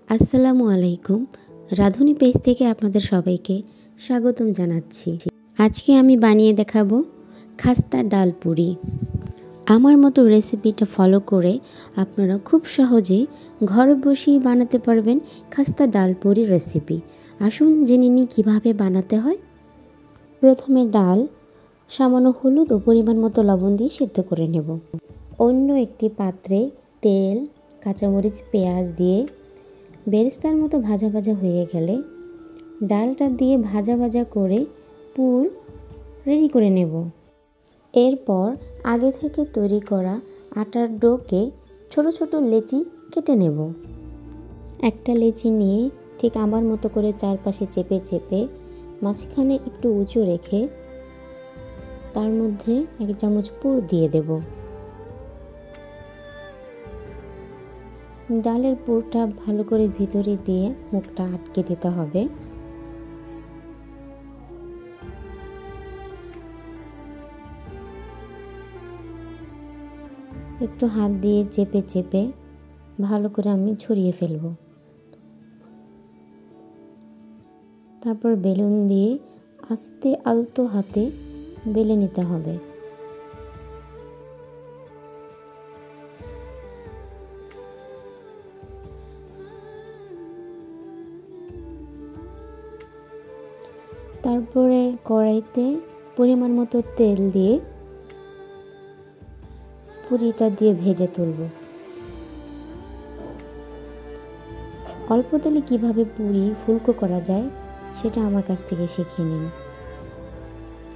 আসসালামু আলাইকুম। রাঁধুনি পেজ থেকে আপনাদের সবাইকে স্বাগতম জানাচ্ছি। আজকে আমি বানিয়ে দেখাবো খাস্তা ডাল পুরি। আমার মতো রেসিপিটা ফলো করে আপনারা খুব সহজেই ঘরে বসেই বানাতে পারবেন খাস্তা ডাল পুরি রেসিপি। আসুন জেনে নিই কীভাবে বানাতে হয়। প্রথমে ডাল সামান্য হলুদ ও পরিমাণ মতো লবণ দিয়ে সিদ্ধ করে নেব। অন্য একটি পাত্রে তেল, কাঁচামরিচ, পেঁয়াজ দিয়ে বেরেস্তার মতো ভাজা ভাজা হয়ে গেলে ডালটা দিয়ে ভাজা ভাজা করে পুর রেডি করে নেব। এরপর আগে থেকে তৈরি করা আটার ডোকে ছোট ছোট লেচি কেটে নেব। একটা লেচি নিয়ে ঠিক আমার মতো করে চারপাশে চেপে চেপে মাঝখানে একটু উঁচু রেখে তার মধ্যে 1 চামচ পুর দিয়ে দেব। ডালের পুরটা ভালো করে ভিতরে দিয়ে মুখটা আটকে দিতে হবে। একটু হাত দিয়ে চেপে চেপে ভালো করে আমি ছড়িয়ে ফেলব। তারপর বেলুন দিয়ে আস্তে আলতো হাতে বেলে নিতে হবে। তারপরে কড়াইতে পরিমাণ মতো তেল দিয়ে পুরিটা দিয়ে ভেজে তুলব। অল্প তেলে কিভাবে পুরি ফুলকো করা যায় সেটা আমার কাছ থেকে শিখে নিন।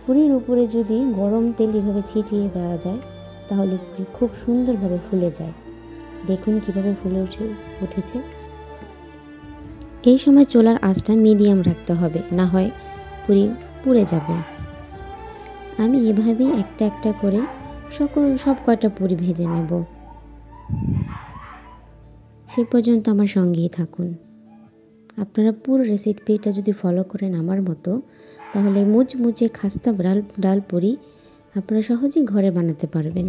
পুরির উপরে যদি গরম তেল এভাবে ছিটিয়ে দেওয়া যায় তাহলে পুরি খুব সুন্দরভাবে ফুলে যায়। দেখুন কিভাবে ফুলে উঠেছে। এই সময় চুলার আঁচটা মিডিয়াম রাখতে হবে, না হয় পুরি পুড়ে যাবে। আমি এভাবেই একটা একটা করে সব কয়টা পুরি ভেজে নেব। সে পর্যন্ত আমার সঙ্গেই থাকুন। আপনারা পুরো রেসিপিটা যদি ফলো করেন আমার মতো, তাহলে মুচমুচে খাস্তা ডাল পুরি আপনারা সহজেই ঘরে বানাতে পারবেন।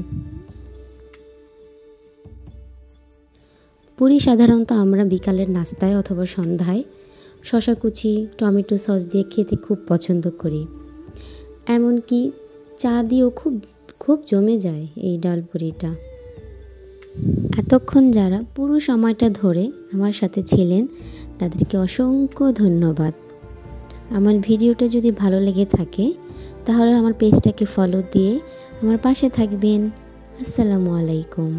পুরি সাধারণত আমরা বিকালের নাস্তায় অথবা সন্ধ্যায় শসা কুচি, টমেটো সস দিয়ে খেতে খুব পছন্দ করি। এমনকি চা দিয়েও খুব জমে যায় এই ডাল পুরিটা। এতক্ষণ যারা পুরো সময়টা ধরে আমার সাথে ছিলেন তাদেরকে অসংখ্য ধন্যবাদ। আমার ভিডিওটা যদি ভালো লেগে থাকে তাহলে আমার পেজটাকে ফলো দিয়ে আমার পাশে থাকবেন। আসসালামু আলাইকুম।